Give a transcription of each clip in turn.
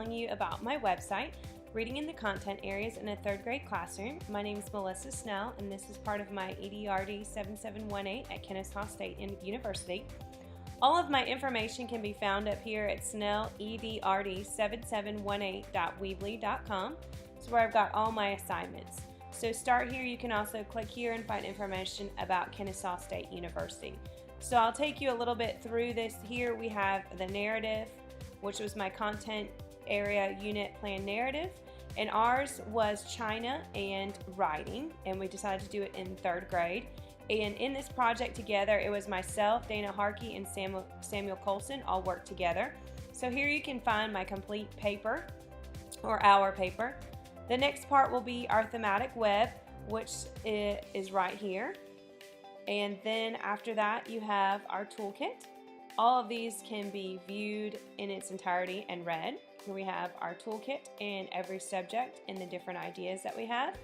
telling you about my website, Reading in the Content Areas in a Third Grade Classroom. My name is Melissa Snell, and this is part of my EDRD 7718 at Kennesaw State University. All of my information can be found up here at snelledrd7718.weebly.com. It's where I've got all my assignments. So start here. You can also click here and find information about Kennesaw State University. So I'll take you a little bit through this. Here we have the narrative, which was my content area unit plan narrative, and ours was China and writing, and we decided to do it in third grade. And in this project together, it was myself, Dana Harkey, and Samuel Colson all worked together. So here you can find my complete paper, or our paper. The next part will be our thematic web, which is right here. And then after that, you have our toolkit. All of these can be viewed in its entirety and read. Here we have our toolkit and every subject and the different ideas that we have.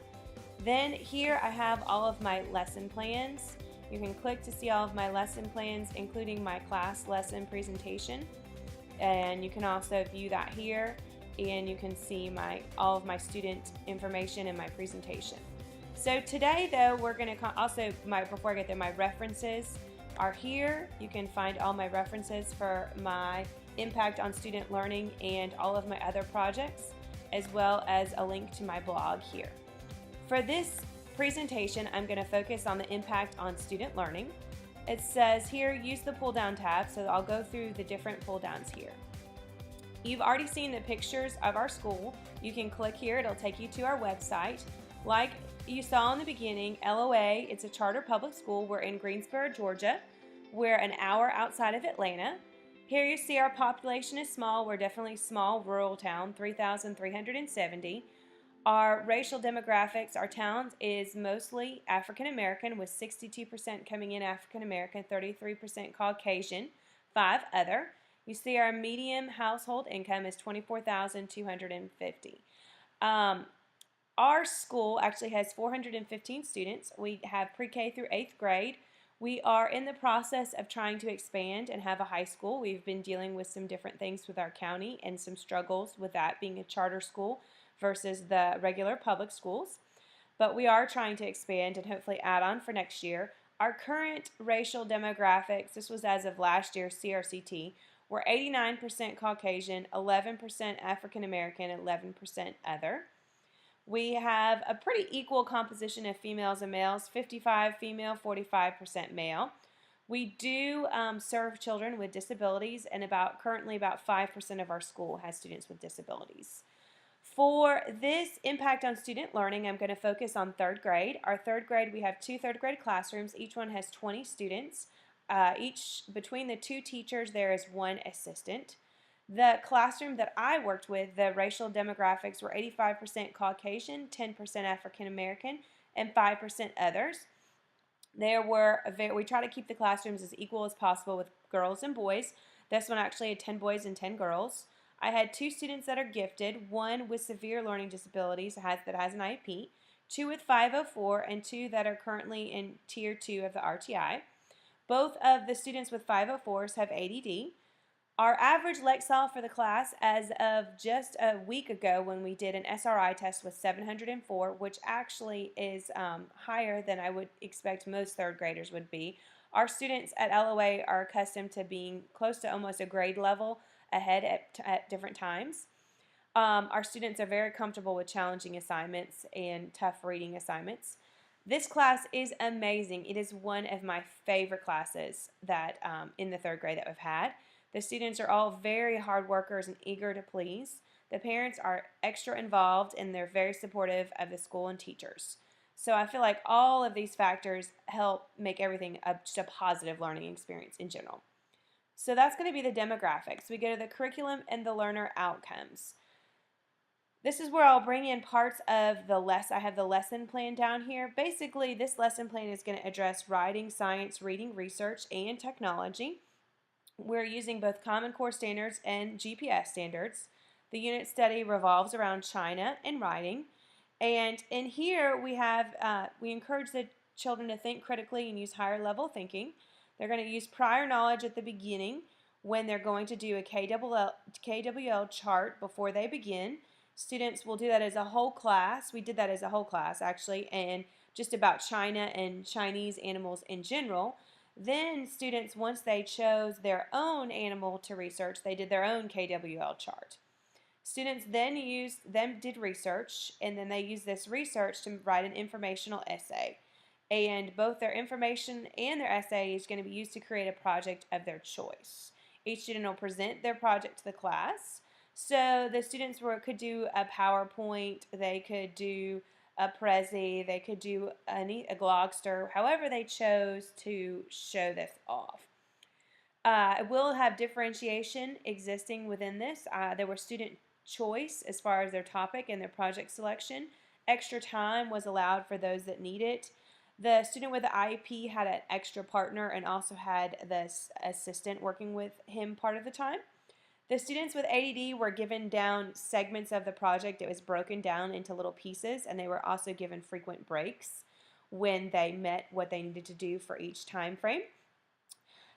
Then here I have all of my lesson plans. You can click to see all of my lesson plans, including my class lesson presentation. And you can also view that here, and you can see all of my student information and my presentation. So today though, we're going to also, before I get there, my references are here. You can find all my references for my impact on student learning and all of my other projects, as well as a link to my blog here. For this presentation, I'm going to focus on the impact on student learning. It says here, use the pull down tab, so I'll go through the different pull downs here. You've already seen the pictures of our school. You can click here, it'll take you to our website. Like you saw in the beginning, LOA, it's a charter public school. We're in Greensboro, Georgia. We're an hour outside of Atlanta. Here you see our population is small. We're definitely a small rural town, 3,370. Our racial demographics, our town is mostly African American, with 62% coming in African American, 33% Caucasian, 5 other. You see our median household income is $24,250. Our school actually has 415 students. We have pre-K through 8th grade. We are in the process of trying to expand and have a high school. We've been dealing with some different things with our county and some struggles with that being a charter school versus the regular public schools. But we are trying to expand and hopefully add on for next year. Our current racial demographics, this was as of last year, CRCT, were 89% Caucasian, 11% African American, 11% other. We have a pretty equal composition of females and males, 55 female, 45% male. We do serve children with disabilities, and currently about 5% of our school has students with disabilities. For this impact on student learning, I'm going to focus on third grade. Our third grade, we have 2 third grade classrooms. Each one has 20 students. Between the 2 teachers, there is 1 assistant. The classroom that I worked with, the racial demographics were 85% Caucasian, 10% African American, and 5% others. We try to keep the classrooms as equal as possible with girls and boys. This one actually had 10 boys and 10 girls. I had 2 students that are gifted, 1 with severe learning disabilities that has an IEP, 2 with 504, and 2 that are currently in Tier 2 of the RTI. Both of the students with 504s have ADD. Our average Lexile for the class as of just a week ago when we did an SRI test was 704, which actually is higher than I would expect most third graders would be. Our students at LOA are accustomed to being close to almost a grade level ahead at different times. Our students are very comfortable with challenging assignments and tough reading assignments. This class is amazing. It is one of my favorite classes that in the third grade that we've had. The students are all very hard workers and eager to please. The parents are extra involved, and they're very supportive of the school and teachers. So I feel like all of these factors help make everything just a positive learning experience in general. So that's going to be the demographics. We go to the curriculum and the learner outcomes. This is where I'll bring in parts of I have the lesson plan down here. Basically, this lesson plan is going to address writing, science, reading, research, and technology. We're using both Common Core standards and GPS standards. The unit study revolves around China and writing. And in here we encourage the children to think critically and use higher level thinking. They're going to use prior knowledge at the beginning, when they're going to do a KWL chart before they begin. Students will do that as a whole class. We did that as a whole class actually, and just about China and Chinese animals in general. Then students, once they chose their own animal to research, they did their own KWL chart. Students then did research, and then they used this research to write an informational essay. And both their information and their essay is going to be used to create a project of their choice. Each student will present their project to the class. So the students could do a PowerPoint, they could do a Prezi, they could do a Glogster, however they chose to show this off. It will have differentiation existing within this. There were student choice as far as their topic and their project selection. Extra time was allowed for those that need it. The student with the IEP had an extra partner and also had the assistant working with him part of the time. The students with ADD were given down segments of the project. It was broken down into little pieces, and they were also given frequent breaks when they met what they needed to do for each time frame.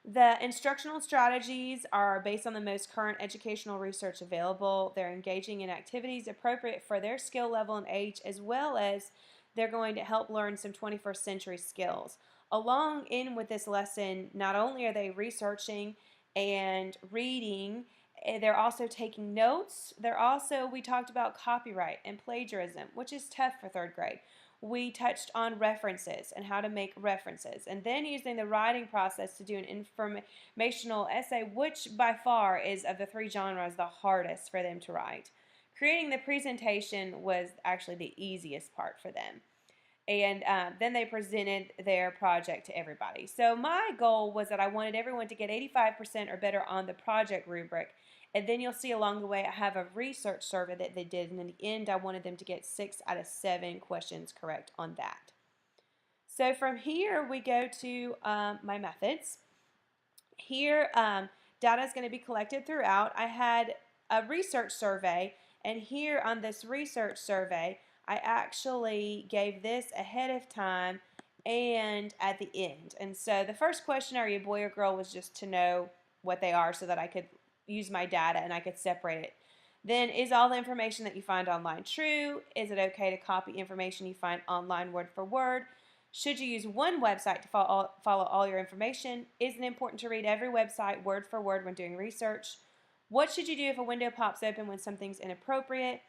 The instructional strategies are based on the most current educational research available. They're engaging in activities appropriate for their skill level and age, as well as they're going to help learn some 21st century skills. Along in with this lesson, not only are they researching and reading, they're also taking notes. We talked about copyright and plagiarism, which is tough for third grade. We touched on references and how to make references, and then using the writing process to do an informational essay, which by far is, of the three genres, the hardest for them to write. Creating the presentation was actually the easiest part for them. And then they presented their project to everybody. So my goal was that I wanted everyone to get 85% or better on the project rubric. And then you'll see along the way I have a research survey that they did. And in the end, I wanted them to get 6 out of 7 questions correct on that. So from here, we go to my methods. Here, data is going to be collected throughout. I had a research survey. And here on this research survey, I actually gave this ahead of time and at the end. And so the first question, are you a boy or girl, was just to know what they are so that I could use my data and I could separate it. Then, is all the information that you find online true? Is it okay to copy information you find online word for word? Should you use one website to follow all your information? Is it important to read every website word for word when doing research? What should you do if a window pops open when something's inappropriate?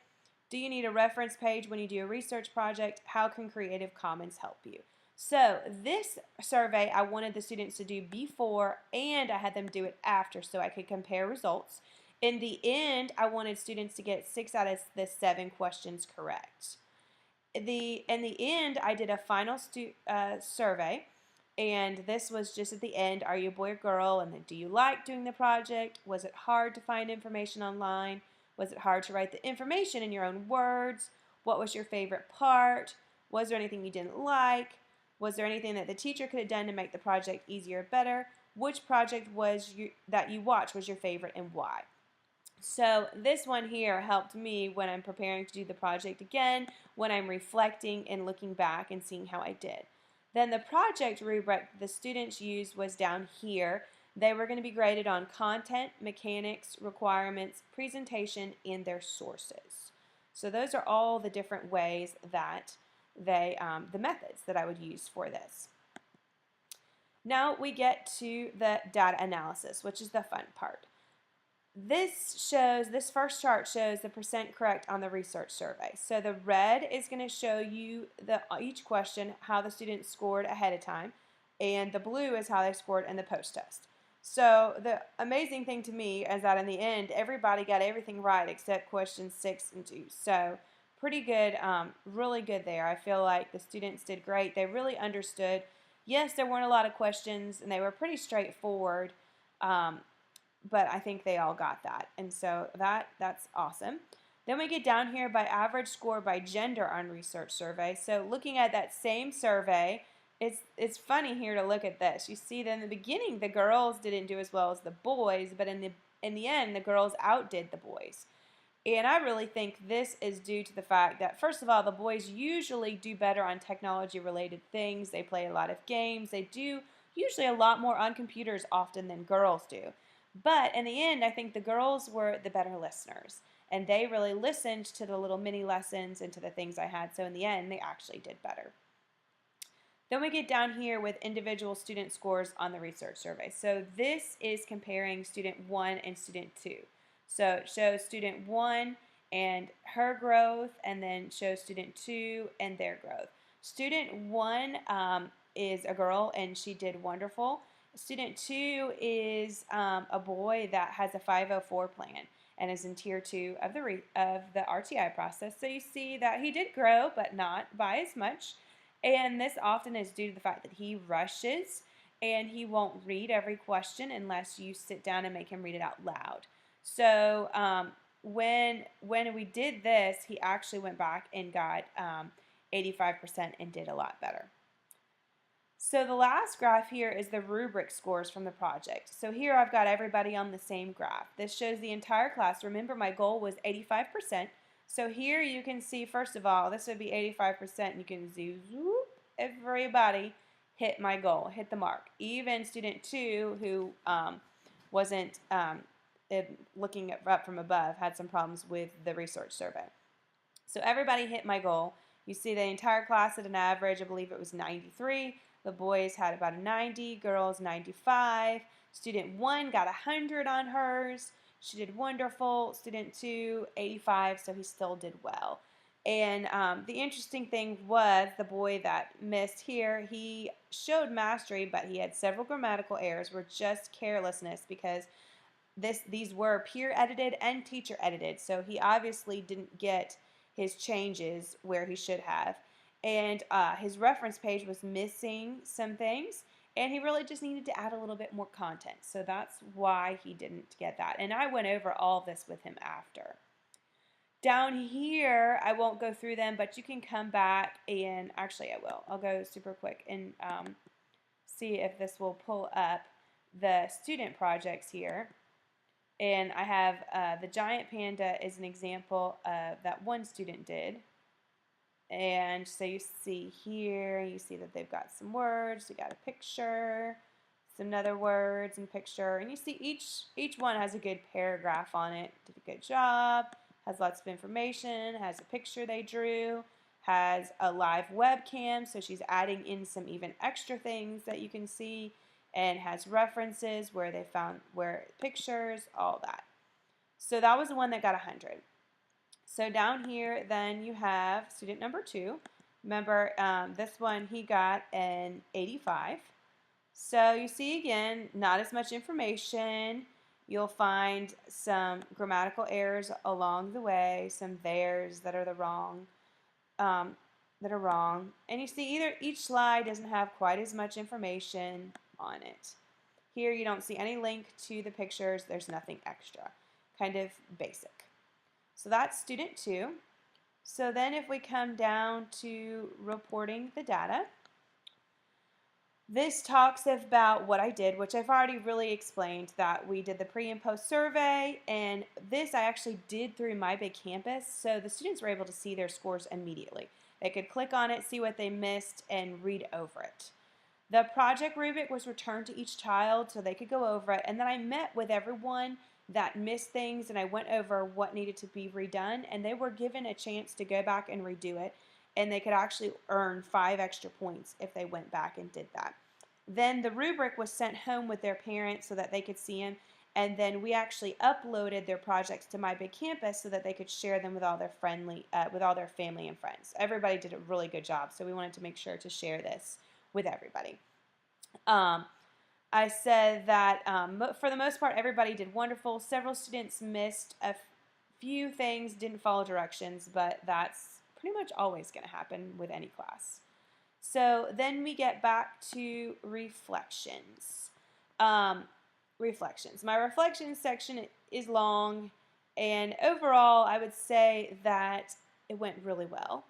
Do you need a reference page when you do a research project? How can Creative Commons help you? So this survey I wanted the students to do before, and I had them do it after so I could compare results. In the end, I wanted students to get 6 out of the 7 questions correct. In the end, I did a final survey, and this was just at the end. Are you a boy or girl? And then, do you like doing the project? Was it hard to find information online? Was it hard to write the information in your own words? What was your favorite part? Was there anything you didn't like? Was there anything that the teacher could have done to make the project easier or better? Which project that you watched was your favorite and why? So this one here helped me when I'm preparing to do the project again, when I'm reflecting and looking back and seeing how I did. Then the project rubric the students used was down here. They were going to be graded on content, mechanics, requirements, presentation, and their sources. So those are all the different ways that the methods that I would use for this. Now we get to the data analysis, which is the fun part. This first chart shows the percent correct on the research survey. So the red is going to show you each question, how the students scored ahead of time, and the blue is how they scored in the post-test. So the amazing thing to me is that in the end, everybody got everything right except questions 6 and 2. So pretty good, really good there. I feel like the students did great. They really understood. Yes, there weren't a lot of questions, and they were pretty straightforward, but I think they all got that. And so that's awesome. Then we get down here by average score by gender on research survey. So looking at that same survey, it's funny here to look at this. You see that in the beginning the girls didn't do as well as the boys, but in the end the girls outdid the boys. And I really think this is due to the fact that, first of all, the boys usually do better on technology related things. They play a lot of games. They do usually a lot more on computers often than girls do. But in the end, I think the girls were the better listeners, and they really listened to the little mini lessons and to the things I had. So in the end, they actually did better. Then we get down here with individual student scores on the research survey. So this is comparing student 1 and student 2. So it shows student 1 and her growth, and then shows student 2 and their growth. Student 1 is a girl, and she did wonderful. Student 2 is a boy that has a 504 plan and is in tier 2 of the RTI process. So you see that he did grow, but not by as much. And this often is due to the fact that he rushes and he won't read every question unless you sit down and make him read it out loud. So when we did this, he actually went back and got 85% and did a lot better. So the last graph here is the rubric scores from the project. So here I've got everybody on the same graph. This shows the entire class. Remember, my goal was 85%. So here you can see, first of all, this would be 85%, and you can see, whoop, everybody hit my goal, hit the mark. Even student 2, who wasn't looking up from above, had some problems with the research survey. So everybody hit my goal. You see the entire class at an average, I believe it was 93. The boys had about a 90, girls 95. Student 1 got 100 on hers. She did wonderful. Student 2, 85, so he still did well. And the interesting thing was the boy that missed here, he showed mastery, but he had several grammatical errors, were just carelessness, because these were peer edited and teacher edited, so he obviously didn't get his changes where he should have. And his reference page was missing some things, and he really just needed to add a little bit more content. So that's why he didn't get that. And I went over all of this with him after. Down here, I won't go through them, but you can come back and, actually I will. I'll go super quick and see if this will pull up the student projects here. And I have the giant panda is an example of that one student did. And so you see here, you see that they've got some words, you got a picture, some other words and picture, and you see each one has a good paragraph on it. Did a good job, has lots of information, has a picture they drew, has a live webcam, so she's adding in some even extra things that you can see, and has references where they found pictures, all that. So that was the one that got 100. So down here, then you have student number 2. Remember, this one, he got an 85. So you see, again, not as much information. You'll find some grammatical errors along the way, some theirs that are wrong. And you see each slide doesn't have quite as much information on it. Here you don't see any link to the pictures. There's nothing extra. Kind of basic. So that's student 2. So then if we come down to reporting the data, this talks about what I did, which I've already really explained, that we did the pre and post survey, and this I actually did through My Big Campus, so the students were able to see their scores immediately. They could click on it, see what they missed, and read over it. The project rubric was returned to each child so they could go over it, and then I met with everyone that missed things, and I went over what needed to be redone, and they were given a chance to go back and redo it, and they could actually earn 5 extra points if they went back and did that. Then the rubric was sent home with their parents so that they could see them, and then we actually uploaded their projects to My Big Campus so that they could share them with all their family and friends. Everybody did a really good job, so we wanted to make sure to share this with everybody. I said that for the most part, everybody did wonderful. Several students missed a few things, didn't follow directions, but that's pretty much always going to happen with any class. So then we get back to reflections. My reflections section is long, and overall, I would say that it went really well.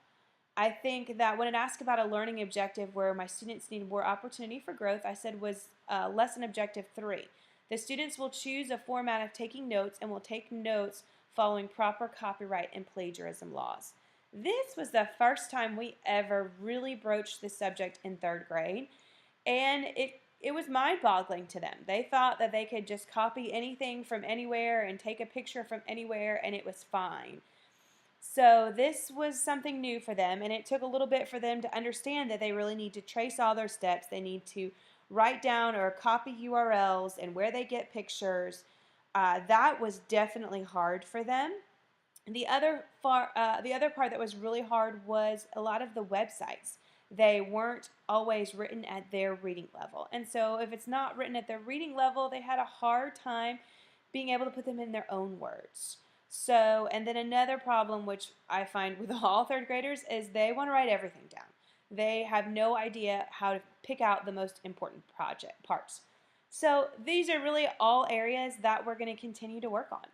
I think that when it asked about a learning objective where my students need more opportunity for growth, I said was lesson objective 3. The students will choose a format of taking notes and will take notes following proper copyright and plagiarism laws. This was the first time we ever really broached this subject in 3rd grade, and it was mind-boggling to them. They thought that they could just copy anything from anywhere and take a picture from anywhere and it was fine. So this was something new for them, and it took a little bit for them to understand that they really need to trace all their steps. They need to write down or copy URLs and where they get pictures. That was definitely hard for them. The other part that was really hard was a lot of the websites. They weren't always written at their reading level. And so if it's not written at their reading level, they had a hard time being able to put them in their own words. So, and then another problem which I find with all third graders is they want to write everything down. They have no idea how to pick out the most important project parts. So these are really all areas that we're going to continue to work on.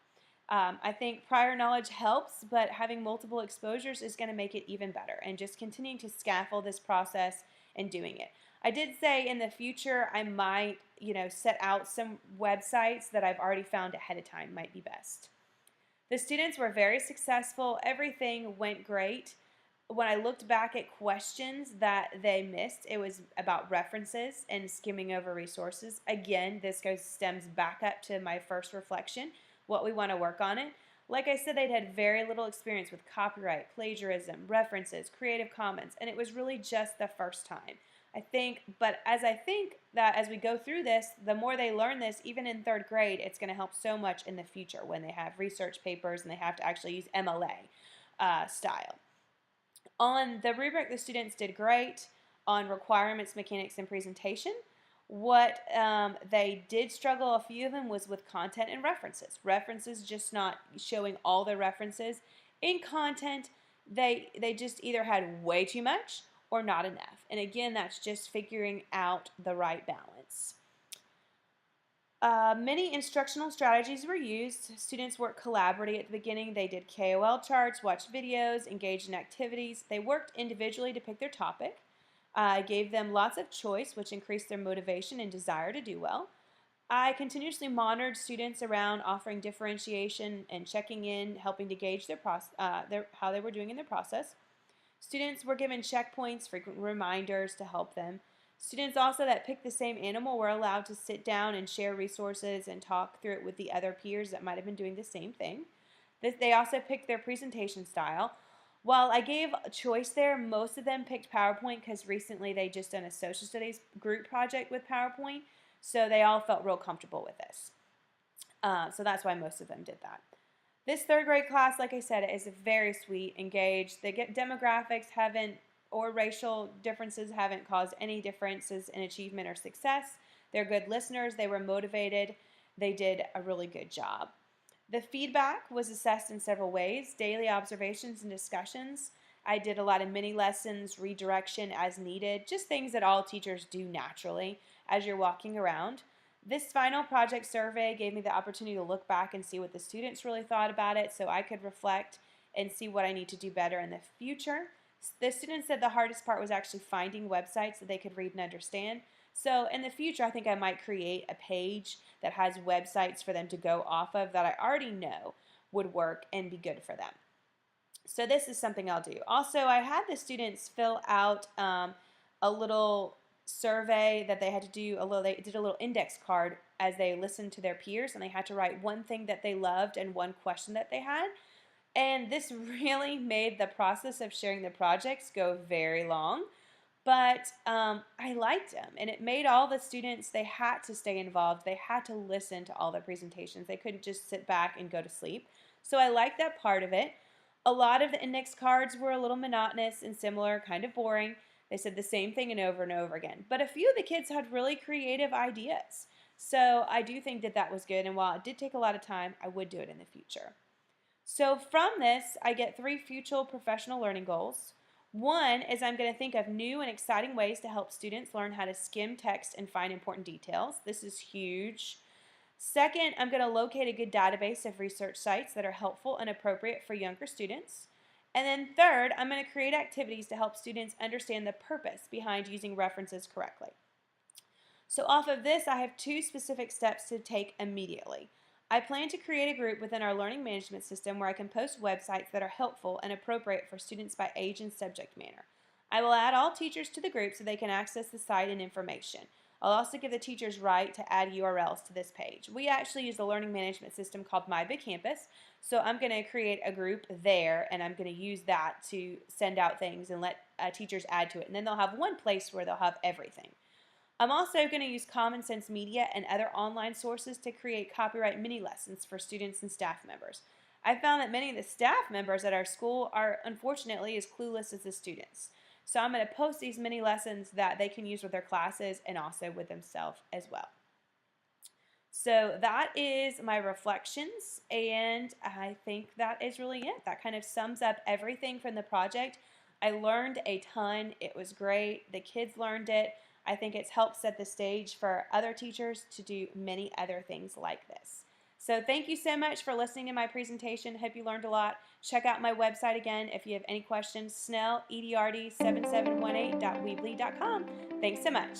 I think prior knowledge helps, but having multiple exposures is going to make it even better, and just continuing to scaffold this process and doing it. I did say in the future I might, set out some websites that I've already found ahead of time might be best. The students were very successful. Everything went great. When I looked back at questions that they missed, it was about references and skimming over resources. Again, this stems back up to my first reflection, what we want to work on it. Like I said, they'd had very little experience with copyright, plagiarism, references, Creative Commons, and it was really just the first time. I think that as we go through this, the more they learn this, even in third grade, it's going to help so much in the future when they have research papers and they have to actually use MLA style. On the rubric, the students did great on requirements, mechanics, and presentation. What they did struggle, a few of them, was with content and references. References, just not showing all the references. In content, they just either had way too much or not enough. And again, that's just figuring out the right balance. Many instructional strategies were used. Students worked collaboratively at the beginning. They did KOL charts, watched videos, engaged in activities. They worked individually to pick their topic. I gave them lots of choice, which increased their motivation and desire to do well. I continuously monitored students around offering differentiation and checking in, helping to gauge how they were doing in their process. Students were given checkpoints, frequent reminders to help them. Students also that picked the same animal were allowed to sit down and share resources and talk through it with the other peers that might have been doing the same thing. They also picked their presentation style. While I gave a choice there, most of them picked PowerPoint because recently they just done a social studies group project with PowerPoint, so they all felt real comfortable with this. So that's why most of them did that. This third grade class, like I said, is very sweet, engaged. They get demographics or racial differences haven't caused any differences in achievement or success. They're good listeners. They were motivated. They did a really good job. The feedback was assessed in several ways: daily observations and discussions. I did a lot of mini lessons, redirection as needed, just things that all teachers do naturally as you're walking around. This final project survey gave me the opportunity to look back and see what the students really thought about it, so I could reflect and see what I need to do better in the future. The students said the hardest part was actually finding websites that they could read and understand. So in the future, I think I might create a page that has websites for them to go off of that I already know would work and be good for them. So this is something I'll do. Also, I had the students fill out a little survey that they had to do. They did a little index card as they listened to their peers, and they had to write one thing that they loved and one question that they had. And this really made the process of sharing the projects go very long. But I liked them, and it made all the students, they had to stay involved. They had to listen to all the presentations. They couldn't just sit back and go to sleep. So I liked that part of it. A lot of the index cards were a little monotonous and similar, kind of boring. They said the same thing and over again. But a few of the kids had really creative ideas. So I do think that that was good, and while it did take a lot of time, I would do it in the future. So from this, I get 3 future professional learning goals. One is I'm going to think of new and exciting ways to help students learn how to skim text and find important details. This is huge. Second, I'm going to locate a good database of research sites that are helpful and appropriate for younger students. And then third, I'm going to create activities to help students understand the purpose behind using references correctly. So off of this, I have 2 specific steps to take immediately. I plan to create a group within our learning management system where I can post websites that are helpful and appropriate for students by age and subject matter. I will add all teachers to the group so they can access the site and information. I'll also give the teachers right to add URLs to this page. We actually use a learning management system called My Big Campus, so I'm going to create a group there, and I'm going to use that to send out things and let teachers add to it. And then they'll have one place where they'll have everything. I'm also going to use Common Sense Media and other online sources to create copyright mini lessons for students and staff members. I found that many of the staff members at our school are unfortunately as clueless as the students. So I'm going to post these mini lessons that they can use with their classes and also with themselves as well. So that is my reflections, and I think that is really it. That kind of sums up everything from the project. I learned a ton. It was great. The kids learned it. I think it's helped set the stage for other teachers to do many other things like this. So thank you so much for listening to my presentation. Hope you learned a lot. Check out my website again if you have any questions. Snell, EDRD7718.weebly.com. Thanks so much.